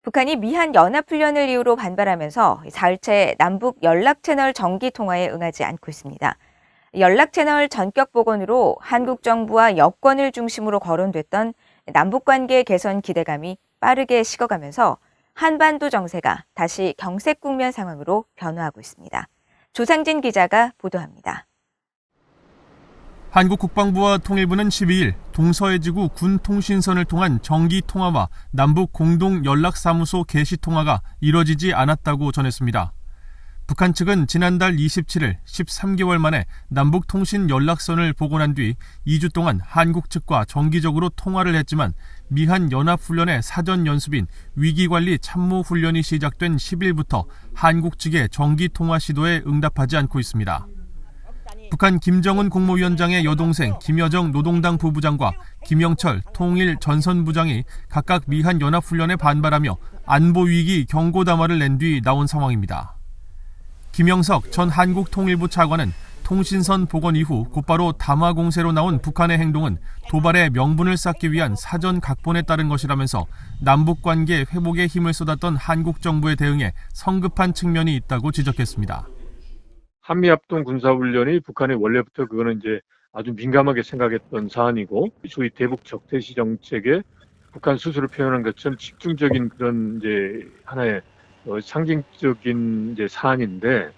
북한이 미한 연합훈련을 이유로 반발하면서 사흘째 남북 연락채널 정기 통화에 응하지 않고 있습니다. 연락채널 전격 복원으로 한국 정부와 여권을 중심으로 거론됐던 남북관계 개선 기대감이 빠르게 식어가면서 한반도 정세가 다시 경색 국면 상황으로 변화하고 있습니다. 조상진 기자가 보도합니다. 한국 국방부와 통일부는 12일 동서해지구 군 통신선을 통한 정기 통화와 남북 공동 연락사무소 개시 통화가 이뤄지지 않았다고 전했습니다. 북한 측은 지난달 27일 13개월 만에 남북 통신 연락선을 복원한 뒤 2주 동안 한국 측과 정기적으로 통화를 했지만 미한 연합훈련의 사전 연습인 위기관리 참모훈련이 시작된 10일부터 한국 측의 정기 통화 시도에 응답하지 않고 있습니다. 북한 김정은 국무위원장의 여동생 김여정 노동당 부부장과 김영철 통일 전선부장이 각각 미한 연합훈련에 반발하며 안보위기 경고담화를 낸 뒤 나온 상황입니다. 김영석 전 한국통일부 차관은 통신선 복원 이후 곧바로 담화 공세로 나온 북한의 행동은 도발의 명분을 쌓기 위한 사전 각본에 따른 것이라면서 남북관계 회복에 힘을 쏟았던 한국 정부의 대응에 성급한 측면이 있다고 지적했습니다. 한미합동 군사훈련이 북한이 원래부터 그거는 이제 아주 민감하게 생각했던 사안이고, 소위 대북 적대시 정책에 북한 스스로 표현한 것처럼 집중적인 그런 이제 하나의 상징적인 이제 사안인데,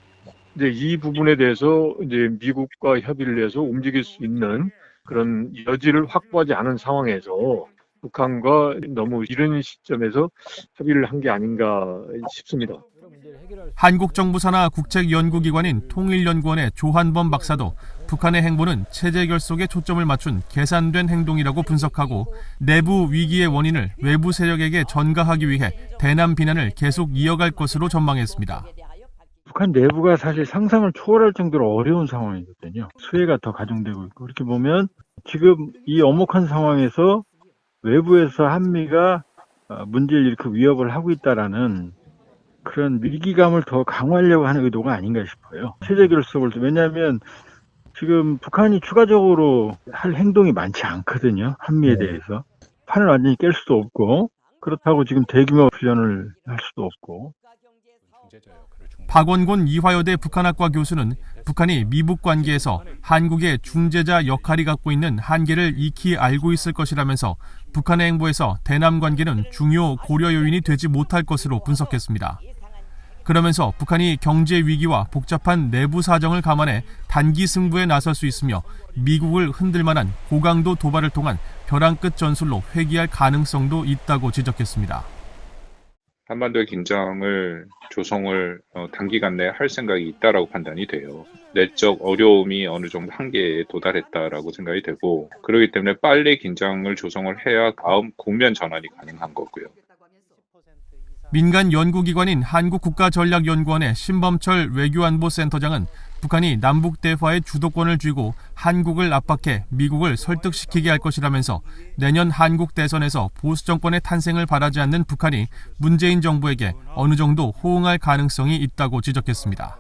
이제 이 부분에 대해서 이제 미국과 협의를 해서 움직일 수 있는 그런 여지를 확보하지 않은 상황에서 북한과 너무 이른 시점에서 협의를 한 게 아닌가 싶습니다. 한국 정부 산하 국책연구기관인 통일연구원의 조한범 박사도 북한의 행보는 체제 결속에 초점을 맞춘 계산된 행동이라고 분석하고 내부 위기의 원인을 외부 세력에게 전가하기 위해 대남 비난을 계속 이어갈 것으로 전망했습니다. 북한 내부가 사실 상상을 초월할 정도로 어려운 상황이거든요. 수혜가 더 가중되고 있고, 그렇게 보면 지금 이 엄혹한 상황에서 외부에서 한미가 문제를 일으켜 위협을 하고 있다라는 그런 위기감을 더 강화하려고 하는 의도가 아닌가 싶어요. 체제 결속을, 왜냐하면 지금 북한이 추가적으로 할 행동이 많지 않거든요. 한미에 대해서. 판을 완전히 깰 수도 없고, 그렇다고 지금 대규모 훈련을 할 수도 없고. 박원곤 이화여대 북한학과 교수는 북한이 미북 관계에서 한국의 중재자 역할이 갖고 있는 한계를 익히 알고 있을 것이라면서 북한의 행보에서 대남 관계는 중요 고려 요인이 되지 못할 것으로 분석했습니다. 그러면서 북한이 경제 위기와 복잡한 내부 사정을 감안해 단기 승부에 나설 수 있으며 미국을 흔들 만한 고강도 도발을 통한 벼랑 끝 전술로 회귀할 가능성도 있다고 지적했습니다. 한반도의 긴장을 조성을 단기간 내에 할 생각이 있다라고 판단이 돼요. 내적 어려움이 어느 정도 한계에 도달했다라고 생각이 되고, 그렇기 때문에 빨리 긴장을 조성을 해야 다음 국면 전환이 가능한 거고요. 민간 연구기관인 한국국가전략연구원의 신범철 외교안보센터장은 북한이 남북 대화의 주도권을 쥐고 한국을 압박해 미국을 설득시키게 할 것이라면서 내년 한국 대선에서 보수 정권의 탄생을 바라지 않는 북한이 문재인 정부에게 어느 정도 호응할 가능성이 있다고 지적했습니다.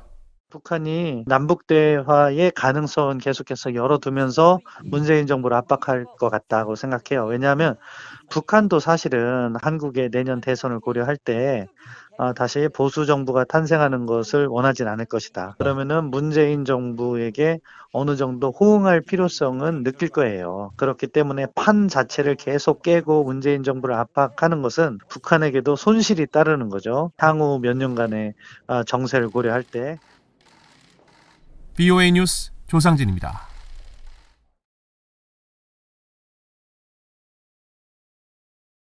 북한이 남북 대화의 가능성은 계속해서 열어두면서 문재인 정부를 압박할 것 같다고 생각해요. 왜냐하면 북한도 사실은 한국의 내년 대선을 고려할 때 다시 보수 정부가 탄생하는 것을 원하진 않을 것이다. 그러면은 문재인 정부에게 어느 정도 호응할 필요성은 느낄 거예요. 그렇기 때문에 판 자체를 계속 깨고 문재인 정부를 압박하는 것은 북한에게도 손실이 따르는 거죠. 향후 몇 년간의 정세를 고려할 때. BOA 뉴스 조상진입니다.